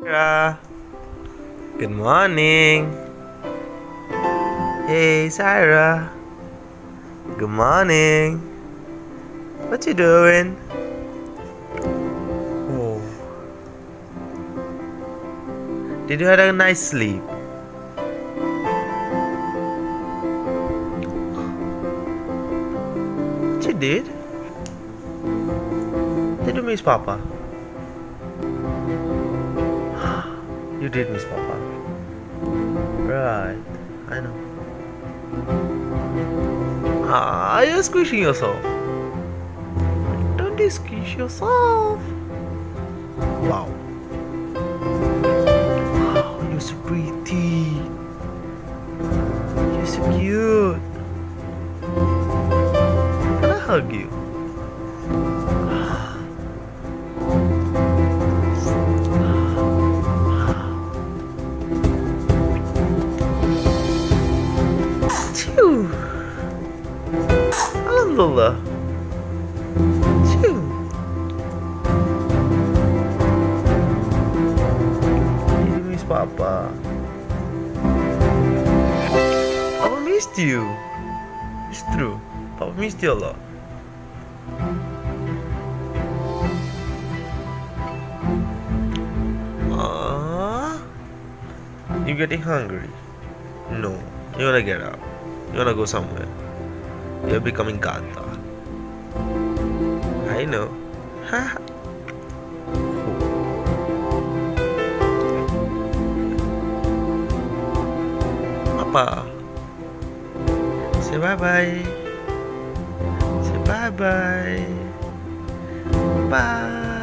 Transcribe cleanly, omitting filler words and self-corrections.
Sarah. Good morning. Hey, Sarah. Good morning. What you doing? Oh. Did you have a nice sleep? What you did? Did you miss Papa? You did miss Papa. Right. I know. You're squishing yourself. Don't you squish yourself? Wow. Wow, you're so pretty. You're so cute. Can I hug you? Chew. Alhamdulillah. Chew. You miss Papa. Papa missed you. It's true. Papa missed you a lot. You getting hungry? No. You wanna get up. You wanna go somewhere. You're becoming Gata. I know. Papa. Say bye-bye. Say bye-bye. Bye.